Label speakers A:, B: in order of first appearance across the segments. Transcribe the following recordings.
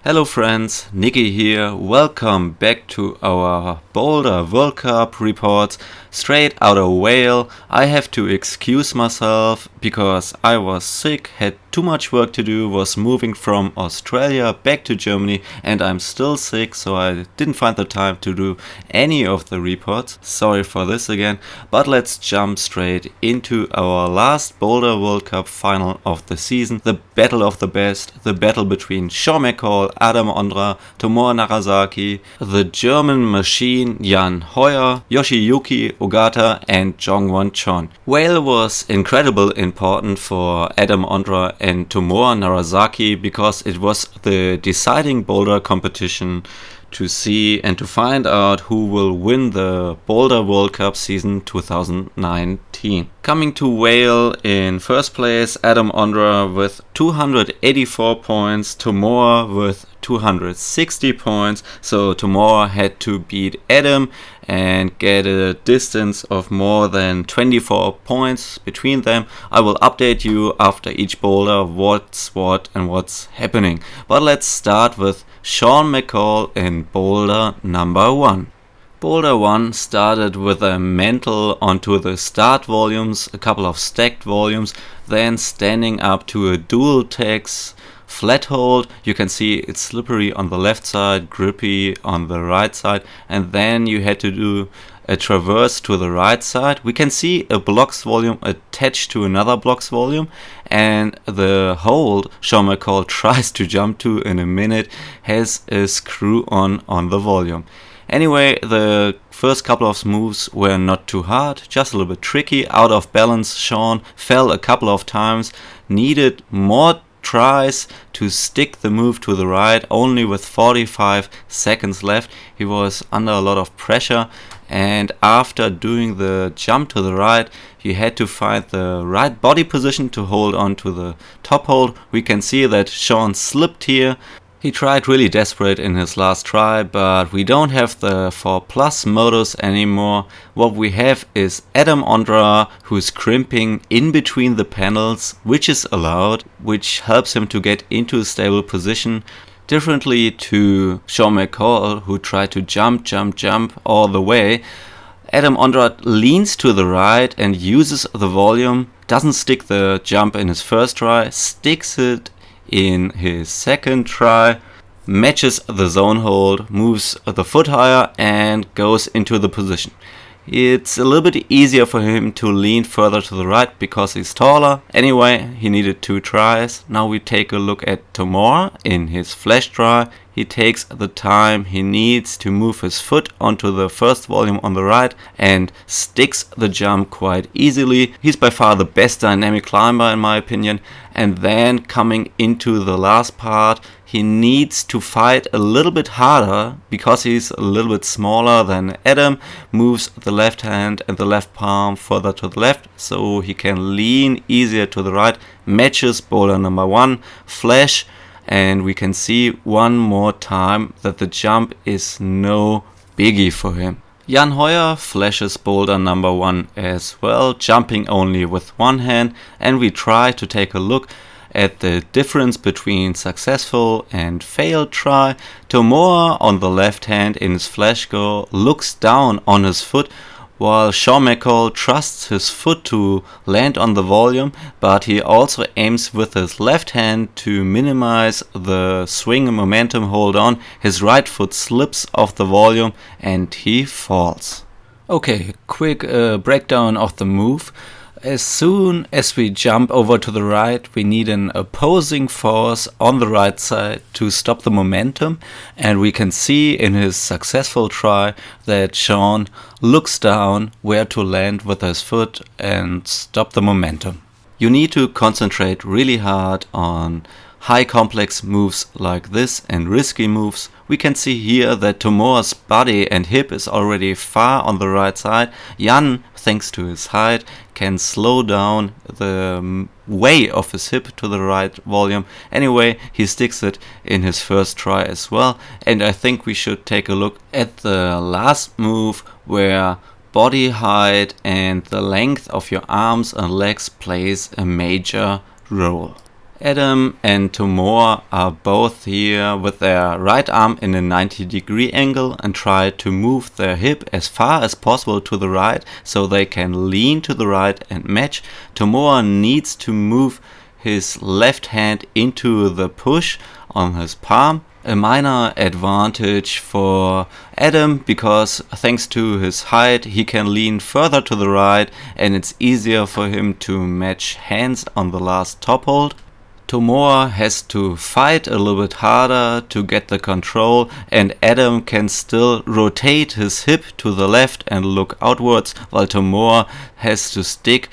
A: Hello friends, Niki here. Welcome back to our Boulder World Cup reports straight out of Vail. I have to excuse myself because I was sick, had too much work to do, was moving from Australia back to Germany, and I'm still sick, so I didn't find the time to do any of the reports. Sorry for this again, but let's jump straight into our last Boulder World Cup final of the season, the battle of the best, the battle between McColl, Adam Ondra, Tomoa Narasaki, the German machine Jan Hojer, Yoshiyuki Ogata and Jongwon Chon. Vail was incredibly important for Adam Ondra and Tomoa Narasaki because it was the deciding boulder competition to see and to find out who will win the Boulder World Cup season 2019. Coming to Vail in first place, Adam Ondra with 284 points, Tomoa with 260 points, so Tomoa had to beat Adam and get a distance of more than 24 points between them. I will update you after each boulder what's what and what's happening. But let's start with McColl in boulder number 1. Boulder 1 started with a mantle onto the start volumes, a couple of stacked volumes, then standing up to a dual tax flat hold. You can see it's slippery on the left side, grippy on the right side, and then you had to do a traverse to the right side. We can see a blocks volume attached to another blocks volume, and the hold McColl tries to jump to in a minute has a screw on the volume. Anyway, the first couple of moves were not too hard, just a little bit tricky, out of balance. Sean fell a couple of times, needed more tries to stick the move to the right, only with 45 seconds left. He was under a lot of pressure, and after doing the jump to the right, he had to find the right body position to hold on to the top hold. We can see that Sean slipped here. He tried really desperate in his last try, but we don't have the 4+ modus anymore. What we have is Adam Ondra, who's crimping in between the panels, which is allowed, which helps him to get into a stable position. Differently to McColl, who tried to jump all the way, Adam Ondra leans to the right and uses the volume, doesn't stick the jump in his first try, sticks it in his second try, matches the zone hold, moves the foot higher and goes into the position. It's a little bit easier for him to lean further to the right because he's taller. Anyway, he needed 2 tries. Now we take a look at Tomoa in his flash try. He takes the time he needs to move his foot onto the first volume on the right and sticks the jump quite easily. He's by far the best dynamic climber in my opinion. And then coming into the last part, he needs to fight a little bit harder because he's a little bit smaller than Adam, moves the left hand and the left palm further to the left so he can lean easier to the right, matches boulder number 1, flash, and we can see one more time that the jump is no biggie for him. Jan Hojer flashes boulder number 1 as well, jumping only with one hand, and we try to take a look at the difference between successful and failed try. Tomoa on the left hand in his flash go looks down on his foot, while McColl trusts his foot to land on the volume, but he also aims with his left hand to minimize the swing and momentum hold on. His right foot slips off the volume and he falls. Okay, quick breakdown of the move. As soon as we jump over to the right, we need an opposing force on the right side to stop the momentum, and we can see in his successful try that Sean looks down where to land with his foot and stop the momentum. You need to concentrate really hard on high complex moves like this and risky moves. We can see here that Tomoa's body and hip is already far on the right side. Jan, thanks to his height, can slow down the way of his hip to the right volume. Anyway, he sticks it in his first try as well. And I think we should take a look at the last move where body height and the length of your arms and legs plays a major role. Adam and Tomoa are both here with their right arm in a 90-degree angle and try to move their hip as far as possible to the right so they can lean to the right and match. Tomoa needs to move his left hand into the push on his palm. A minor advantage for Adam because thanks to his height he can lean further to the right and it's easier for him to match hands on the last top hold. Tomoa has to fight a little bit harder to get the control, and Adam can still rotate his hip to the left and look outwards, while Tomoa has to stick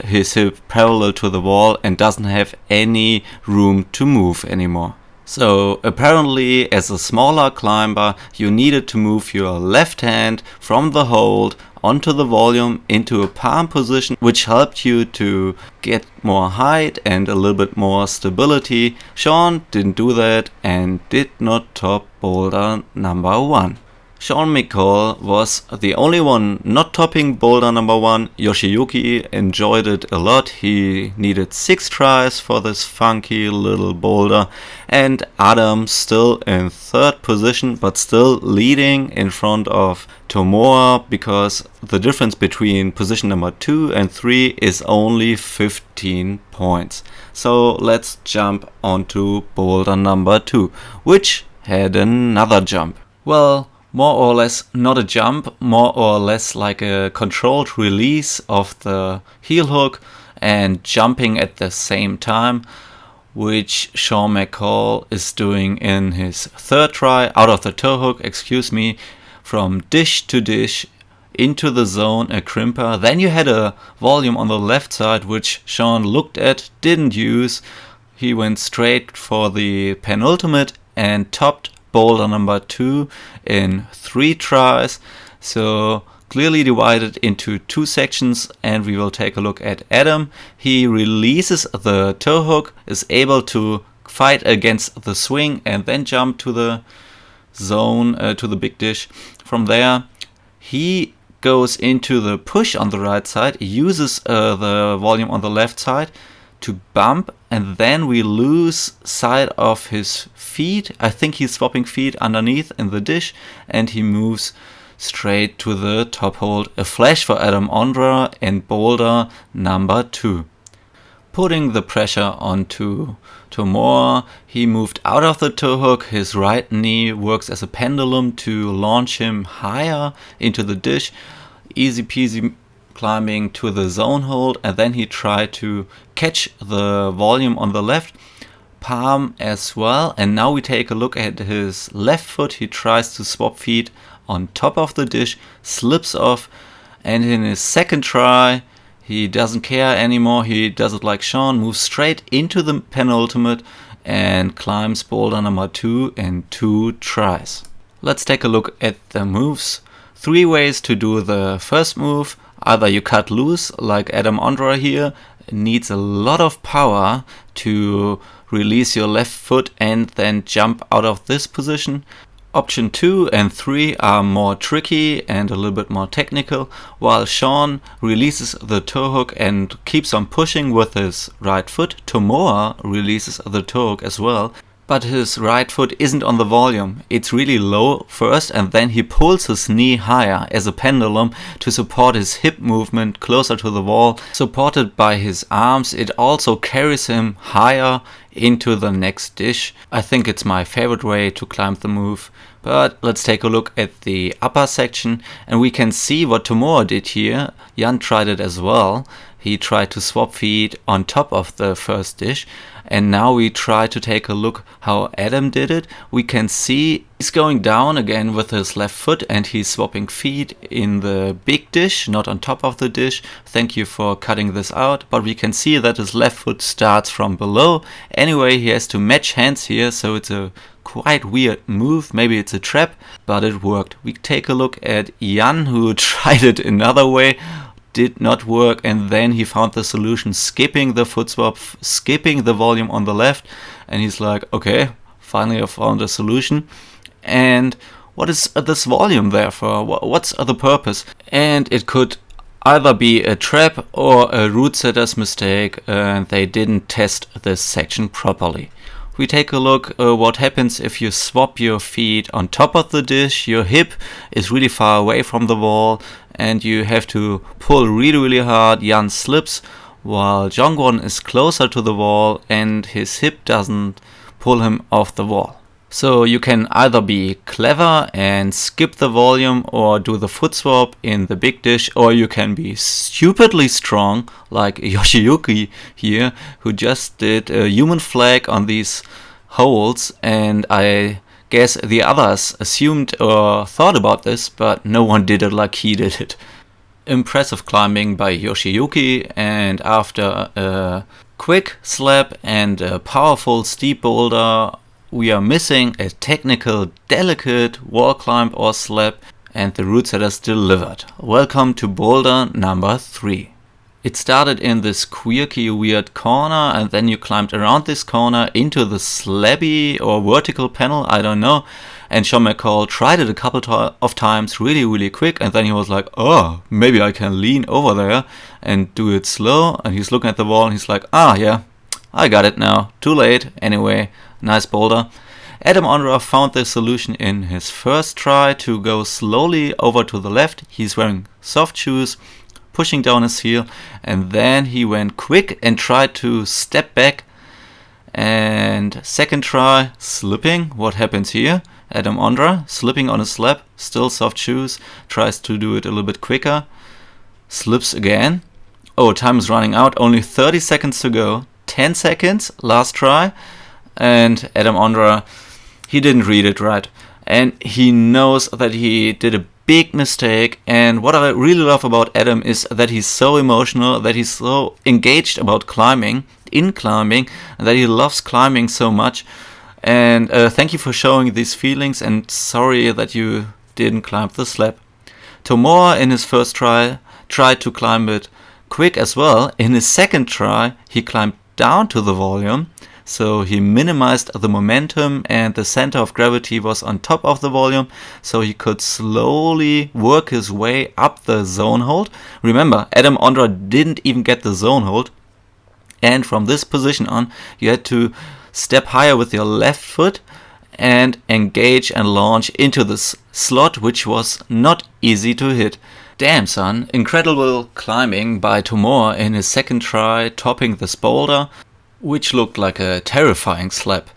A: his hip parallel to the wall and doesn't have any room to move anymore. So apparently as a smaller climber you needed to move your left hand from the hold onto the volume into a palm position, which helped you to get more height and a little bit more stability. Chon didn't do that and did not top boulder number 1. Sean McColl was the only one not topping boulder number 1. Yoshiyuki enjoyed it a lot. He needed 6 tries for this funky little boulder. And Adam still in 3rd position, but still leading in front of Tomoa because the difference between position number 2 and 3 is only 15 points. So let's jump onto boulder number 2, which had another jump. Well, more or less not a jump, more or less like a controlled release of the heel hook and jumping at the same time, which Sean McColl is doing in his 3rd try out of the toe hook, from dish to dish into the zone, a crimper. Then you had a volume on the left side which Sean looked at, didn't use. He went straight for the penultimate and topped boulder number 2 in 3 tries, so clearly divided into 2 sections, and we will take a look at Adam. He releases the toe hook, is able to fight against the swing and then jump to the zone, to the big dish. From there he goes into the push on the right side, uses the volume on the left side to bump, and then we lose sight of his feet. I think he's swapping feet underneath in the dish, and he moves straight to the top hold. A flash for Adam Ondra in boulder number 2. Putting the pressure onto Tomoa, he moved out of the toe hook. His right knee works as a pendulum to launch him higher into the dish. Easy peasy climbing to the zone hold, and then he tried to catch the volume on the left palm as well. And now we take a look at his left foot. He tries to swap feet on top of the dish, slips off, and in his 2nd try he doesn't care anymore. He does it like Sean, moves straight into the penultimate and climbs boulder number 2 in 2 tries. Let's take a look at the moves. 3 ways to do the first move. Either you cut loose, like Adam Ondra here, needs a lot of power to release your left foot and then jump out of this position. Option 2 and 3 are more tricky and a little bit more technical, while Sean releases the toe hook and keeps on pushing with his right foot. Tomoa releases the toe hook as well, but his right foot isn't on the volume. It's really low first, and then he pulls his knee higher as a pendulum to support his hip movement closer to the wall. Supported by his arms, it also carries him higher into the next dish. I think it's my favorite way to climb the move. But let's take a look at the upper section, and we can see what Tomoa did here. Jan tried it as well. He tried to swap feet on top of the first dish, and now we try to take a look how Adam did it. We can see he's going down again with his left foot and he's swapping feet in the big dish, not on top of the dish. Thank you for cutting this out, but we can see that his left foot starts from below. Anyway, he has to match hands here, so it's a quite weird move. Maybe it's a trap, but it worked. We take a look at Jan, who tried it another way. Did not work, and then he found the solution, skipping the foot swap, skipping the volume on the left, and he's like, okay, finally I found a solution. And what is this volume there for? What's the purpose? And it could either be a trap or a route setter's mistake, and they didn't test this section properly. We take a look what happens if you swap your feet on top of the dish. Your hip is really far away from the wall and you have to pull really hard. Jan slips while Jongwon is closer to the wall and his hip doesn't pull him off the wall. So you can either be clever and skip the volume or do the foot swap in the big dish, or you can be stupidly strong like Yoshiyuki here, who just did a human flag on these holes, and I guess the others assumed or thought about this, but no one did it like he did it. Impressive climbing by Yoshiyuki, and after a quick slap and a powerful steep boulder, we are missing a technical, delicate wall climb or slap, and the route setters delivered. Welcome to boulder number 3. It started in this quirky, weird corner, and then you climbed around this corner into the slabby or vertical panel, I don't know. And Sean McColl tried it a couple of times really quick, and then he was like, oh, maybe I can lean over there and do it slow. And he's looking at the wall and he's like, ah, yeah, I got it now. Too late. Anyway, nice boulder. Adam Ondra found the solution in his first try to go slowly over to the left. He's wearing soft shoes, pushing down his heel, and then he went quick and tried to step back. And second try, slipping. What happens here? Adam Ondra slipping on a slab, still soft shoes, tries to do it a little bit quicker, slips again. Oh, time is running out, only 30 seconds to go. 10 seconds, last try, and Adam Ondra, he didn't read it right, and he knows that he did a big mistake. And what I really love about Adam is that he's so emotional, that he's so engaged about climbing, and that he loves climbing so much. And thank you for showing these feelings, and sorry that you didn't climb the slab. Tomoa in his first try tried to climb it quick as well. In his second try he climbed down to the volume, so he minimized the momentum and the center of gravity was on top of the volume, so he could slowly work his way up the zone hold. Remember, Adam Ondra didn't even get the zone hold, and from this position on you had to step higher with your left foot and engage and launch into this slot, which was not easy to hit. Damn son, incredible climbing by Tomoa in his second try, topping this boulder, which looked like a terrifying slap.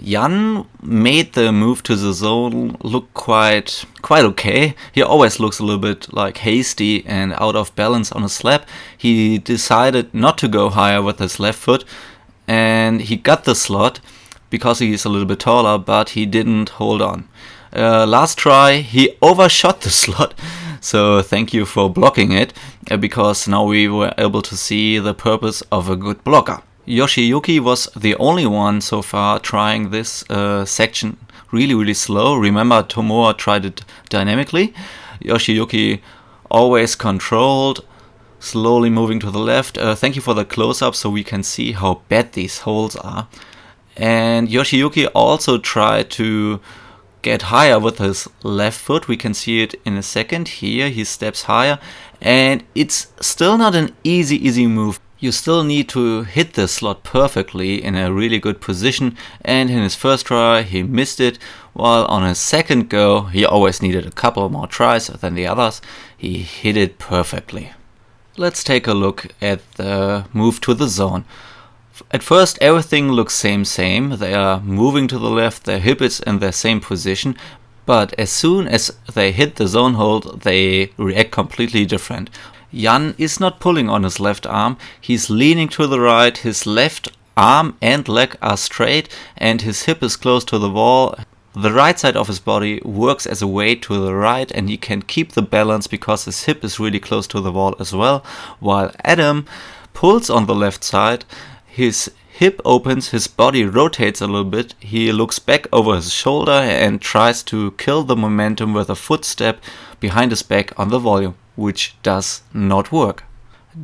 A: Jan made the move to the zone look quite okay. He always looks a little bit like hasty and out of balance on a slap. He decided not to go higher with his left foot, and he got the slot because he's a little bit taller, but he didn't hold on. Last try he overshot the slot, so thank you for blocking it, because now we were able to see the purpose of a good blocker. Yoshiyuki was the only one so far trying this section really slow. Remember, Tomoa tried it dynamically. Yoshiyuki always controlled, slowly moving to the left. Thank you for the close-up so we can see how bad these holes are. And Yoshiyuki also tried to get higher with his left foot. We can see it in a second. Here he steps higher, and it's still not an easy move. You still need to hit the slot perfectly in a really good position, and in his first try he missed it, while on his second go, he always needed a couple more tries than the others, he hit it perfectly. Let's take a look at the move to the zone. At first everything looks same, they are moving to the left, their hip is in their same position, but as soon as they hit the zone hold, they react completely different. Jan is not pulling on his left arm, he's leaning to the right, his left arm and leg are straight and his hip is close to the wall. The right side of his body works as a weight to the right and he can keep the balance because his hip is really close to the wall as well, while Adam pulls on the left side, his hip opens, his body rotates a little bit, he looks back over his shoulder and tries to kill the momentum with a footstep behind his back on the volume, which does not work.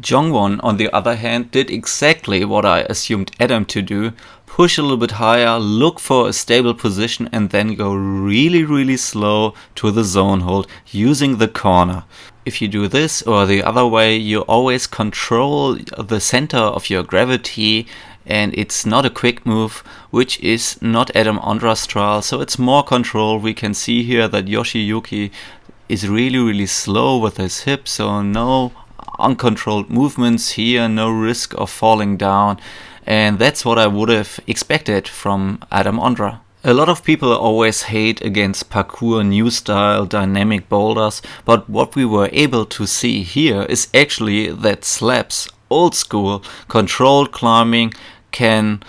A: Jongwon, on the other hand, did exactly what I assumed Adam to do, push a little bit higher, look for a stable position, and then go really slow to the zone hold using the corner. If you do this or the other way, you always control the center of your gravity, and it's not a quick move, which is not Adam Ondra's style, so it's more control. We can see here that Yoshiyuki is really slow with his hips, so no uncontrolled movements here, no risk of falling down, and that's what I would have expected from Adam Ondra. A lot of people always hate against parkour new style dynamic boulders, but what we were able to see here is actually that slabs, old school controlled climbing, can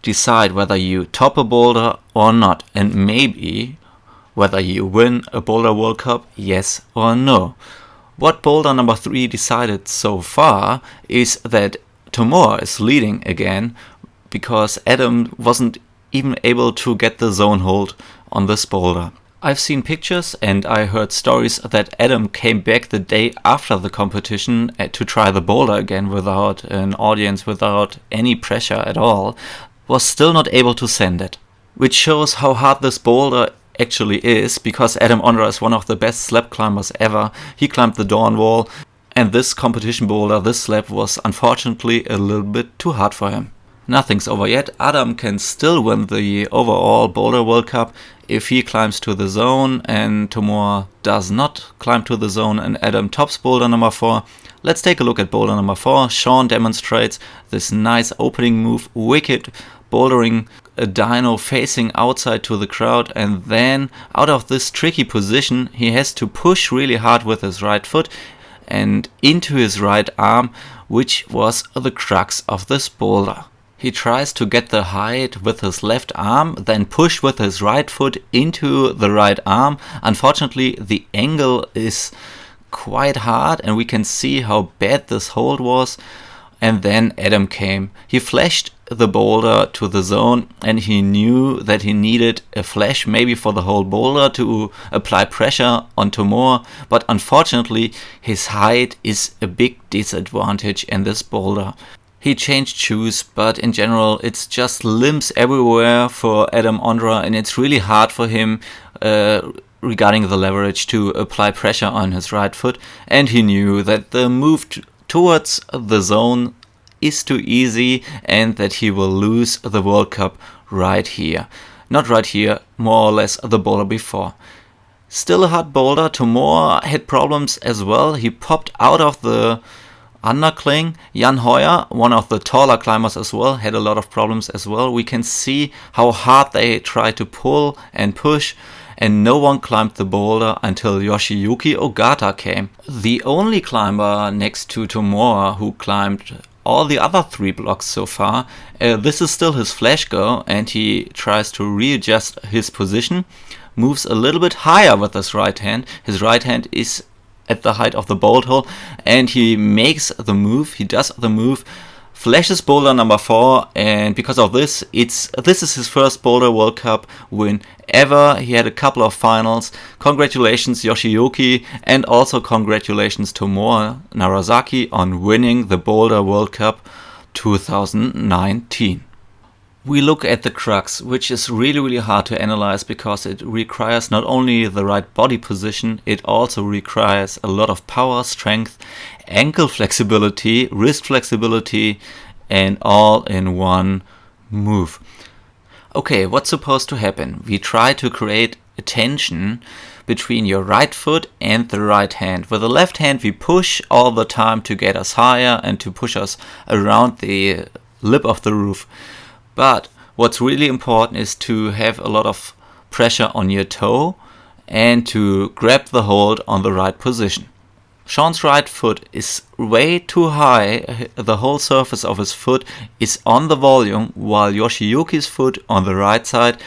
A: decide whether you top a boulder or not, and maybe whether you win a Boulder World Cup, yes or no. What boulder number 3 decided so far is that Tomoa is leading again, because Adam wasn't even able to get the zone hold on this boulder. I've seen pictures and I heard stories that Adam came back the day after the competition to try the boulder again without an audience, without any pressure at all, was still not able to send it. Which shows how hard this boulder actually is, because Adam Ondra is one of the best slab climbers ever. He climbed the Dawn Wall, and this competition boulder, this slab, was unfortunately a little bit too hard for him. Nothing's over yet. Adam can still win the overall Boulder World Cup if he climbs to the zone and Tomoa does not climb to the zone and Adam tops boulder number 4. Let's take a look at boulder number 4. Chon demonstrates this nice opening move, wicked bouldering a dyno facing outside to the crowd, and then out of this tricky position he has to push really hard with his right foot and into his right arm, which was the crux of this boulder. He tries to get the height with his left arm, then push with his right foot into the right arm. Unfortunately, the angle is quite hard and we can see how bad this hold was. And then Adam came. He flashed the boulder to the zone and he knew that he needed a flash maybe for the whole boulder to apply pressure on Tomoa, but unfortunately his height is a big disadvantage in this boulder. He changed shoes, but in general it's just limbs everywhere for Adam Ondra, and it's really hard for him regarding the leverage to apply pressure on his right foot, and he knew that the move towards the zone is too easy and that he will lose the World Cup right here. Not right here, more or less the boulder before. Still a hard boulder. Tomoa had problems as well. He popped out of the undercling. Jan Hojer, one of the taller climbers as well, had a lot of problems as well. We can see how hard they tried to pull and push, and no one climbed the boulder until Yoshiyuki Ogata came. The only climber next to Tomoa who climbed all the other 3 blocks so far. This is still his flash go, and he tries to readjust his position, moves a little bit higher with his right hand. His right hand is at the height of the bolt hole, and he makes the move, he does the move, flashes boulder number 4, and because of this, this is his first Boulder World Cup win ever. He had a couple of finals. Congratulations Yoshiyuki, and also congratulations Tomoa Narasaki on winning the Boulder World Cup 2019. We look at the crux, which is really hard to analyze because it requires not only the right body position, it also requires a lot of power, strength, ankle flexibility, wrist flexibility, and all in one move. Okay, what's supposed to happen? We try to create a tension between your right foot and the right hand. With the left hand we push all the time to get us higher and to push us around the lip of the roof. But what's really important is to have a lot of pressure on your toe and to grab the hold on the right position. Chon's right foot is way too high. The whole surface of his foot is on the volume, while Yoshiyuki's foot on the right side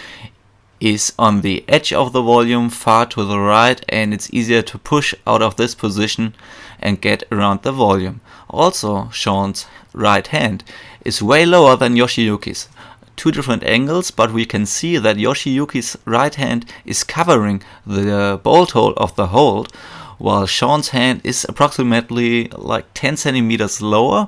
A: is on the edge of the volume, far to the right, and it's easier to push out of this position and get around the volume. Also, Chon's right hand is way lower than Yoshiyuki's. 2 different angles, but we can see that Yoshiyuki's right hand is covering the bolt hole of the hold, while Chon's hand is approximately like 10 centimeters lower,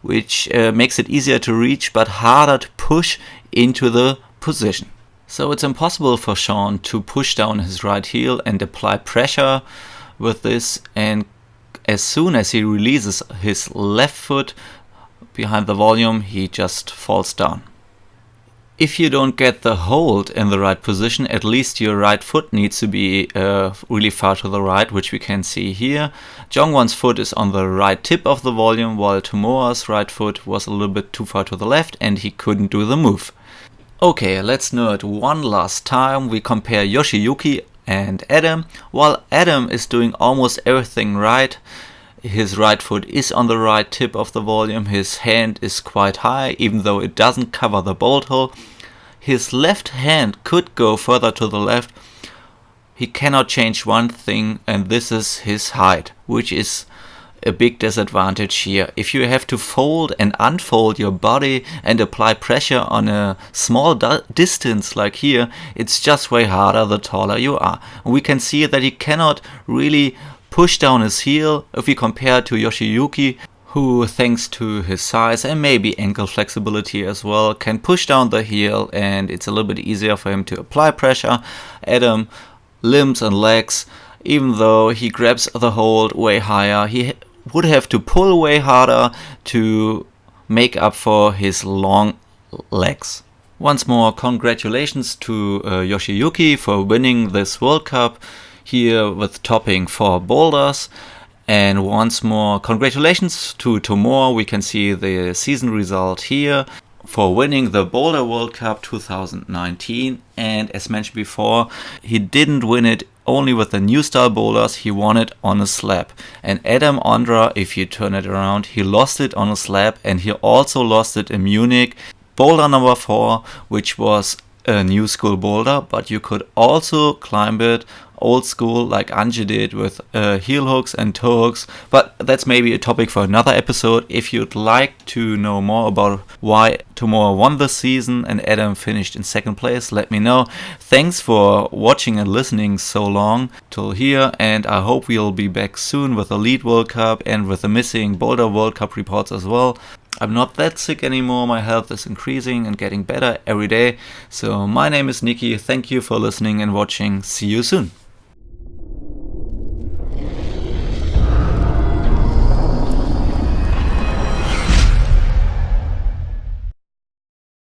A: which makes it easier to reach but harder to push into the position. So it's impossible for Chon to push down his right heel and apply pressure with this, and as soon as he releases his left foot behind the volume, he just falls down. If you don't get the hold in the right position, at least your right foot needs to be really far to the right, which we can see here. Jongwon's foot is on the right tip of the volume, while Tomoa's right foot was a little bit too far to the left and he couldn't do the move. Okay, let's nerd one last time. We compare Yoshiyuki and Adam. While Adam is doing almost everything right, his right foot is on the right tip of the volume, his hand is quite high even though it doesn't cover the bolt hole. His left hand could go further to the left. He cannot change one thing, and this is his height, which is a big disadvantage here. If you have to fold and unfold your body and apply pressure on a small distance like here, it's just way harder the taller you are. We can see that he cannot really push down his heel if we compare to Yoshiyuki, who thanks to his size and maybe ankle flexibility as well can push down the heel, and it's a little bit easier for him to apply pressure. Adam, limbs and legs, even though he grabs the hold way higher, he would have to pull way harder to make up for his long legs. Once more, congratulations to Yoshiyuki for winning this World Cup here with topping 4 boulders. And once more, congratulations to Tomoa. We can see the season result here for winning the Boulder World Cup 2019. And as mentioned before, he didn't win it only with the new style boulders, he won it on a slab. And Adam Ondra, if you turn it around, he lost it on a slab, and he also lost it in Munich. Boulder number 4, which was a new school boulder, but you could also climb it old school like Anje did with heel hooks and toe hooks, but that's maybe a topic for another episode. If you'd like to know more about why Tomoa won this season and Adam finished in second place, let me know. Thanks for watching and listening so long till here, and I hope we'll be back soon with the Lead World Cup and with the missing Boulder World Cup reports as well. I'm not that sick anymore, my health is increasing and getting better every day. So my name is Niki, thank you for listening and watching, see you soon.